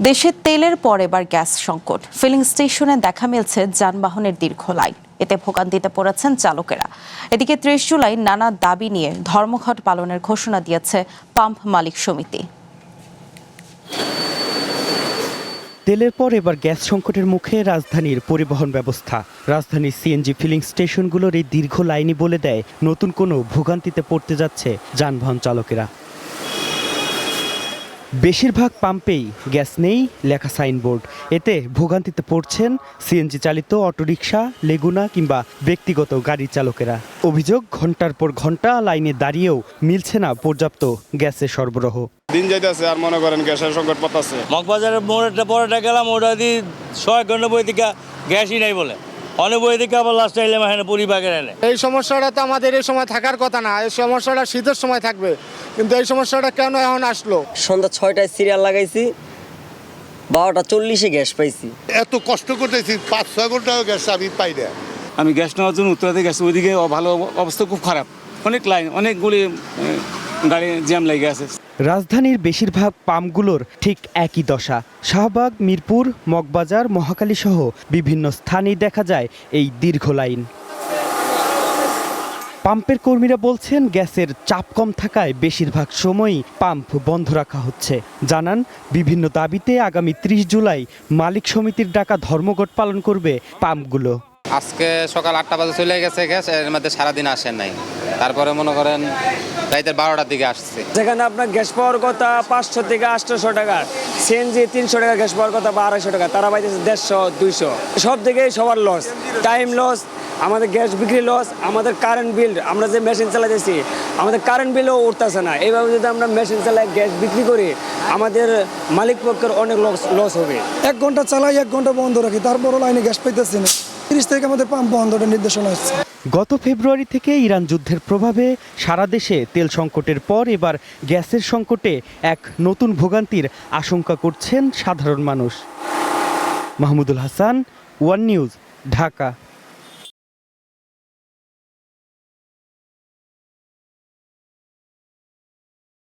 দেশে তেলের পর এবার গ্যাস সংকট। ফিলিং স্টেশনে দেখা মিলছে যানবাহনের দীর্ঘ লাইন, এতে ভোগান্তিতে পড়েছেন চালকেরা। এদিকে ৩০ জুলাই নানা দাবি নিয়ে ধর্মঘট পালনের ঘোষণা দিয়েছে পাম্প মালিক সমিতি। তেলের পর এবার গ্যাস সংকটের মুখে রাজধানীর পরিবহন ব্যবস্থা। রাজধানীর সিএনজি ফিলিং স্টেশনগুলোর এই দীর্ঘ লাইনই বলে দেয় নতুন কোনো ভোগান্তিতে পড়তে যাচ্ছে যানবাহন চালকেরা। বেশিরভাগ পাম্পেই গ্যাস নেই লেখা সাইনবোর্ড, এতে ভোগান্তিতে পড়ছেন সিএনজি চালিত অটোরিকশা, লেগুনা কিংবা ব্যক্তিগত গাড়ি চালকেরা। অভিযোগ, ঘন্টার পর ঘন্টা লাইনে দাঁড়িয়েও মিলছে না পর্যাপ্ত গ্যাসের সরবরাহ। দিন যাইতেছে আর মনে করেন গ্যাসের সংকট পড়তেছে। মগবাজারের মোড়টা গেলাম, ওটা দিয়ে 6 ঘন্টা বই থেকে গ্যাসই নাই বলে অনেক বই থেকে আবার লাস্ট আইলাম এখানে পরিবাগের এনে। এই সমস্যাটা তো আমাদের এই সময় থাকার কথা না, এই সমস্যাটা শীতের সময় থাকবে, কিন্তু এই সমস্যাটা কেন এখন আসলো? সন্ধ্যা 6টায় সিরিয়াল লাগাইছি, 12:40 গ্যাস পাইছি। এত কষ্ট করতেছি, 5-6 ঘন্টা গ্যাস আমি পাই না। আমি গ্যাস নেওয়ার জন্য উত্তরাতে গেছি, ওইদিকে ভালো অবস্থা খুব খারাপ, অনেক লাইন, অনেকগুলি গাড়ি জ্যাম লেগে আছে। রাজধানীর বেশিরভাগ পাম্পগুলোর ঠিক একই দশা। শাহবাগ, মিরপুর, মগবাজার, মহাখালী সহ বিভিন্ন স্থানেই দেখা যায় এই দীর্ঘ লাইন। পাম্পের কর্মীরা বলছেন, গ্যাসের চাপ কম থাকায় বেশিরভাগ সময়ই পাম্প বন্ধ রাখা হচ্ছে। জানান, বিভিন্ন দাবিতে আগামী 30 জুলাই মালিক সমিতির ডাকা ধর্মঘট পালন করবে পাম্পগুলো। আজকে সকাল 8টা বাজে চলে গেছে গ্যাস, এর মধ্যে সারাদিন আসেন নাই, তারপরে মনে করেন রাতের 12টার দিকে আসছে। যেখানে আপনার গ্যাস পাওয়ার কথা 500 থেকে 800 টাকা, সিএনজি 300 টাকা গ্যাস পাওয়ার কথা বা 250 টাকা, তারা পাইতেছে 150, 200। সব দিকেই সবার লস, টাইম লস, আমাদের গ্যাস বিক্রি লস, আমাদের কারেন্ট বিল, আমরা যে মেশিন চালাইতেছি আমাদের কারেন্ট বিলও উঠতেছে না। এইভাবে যদি আমরা মেশিন চালাই গ্যাস বিক্রি করি, আমাদের মালিক পক্ষের অনেক লস হবে। 1 ঘন্টা চালাই 1 ঘন্টা বন্ধ রাখি, তারপরও লাইনে গ্যাস পাইতেছি না। 30 থেকে আমাদের পাম্প বন্ধের নির্দেশনা আসছে। গত ফেব্রুয়ারি থেকে ইরান যুদ্ধের প্রভাবে সারা দেশে তেল সংকটের পর এবার গ্যাসের সংকটে এক নতুন ভোগান্তির আশঙ্কা করছেন সাধারণ মানুষ। Mahmudul Hasan, one news, Dhaka.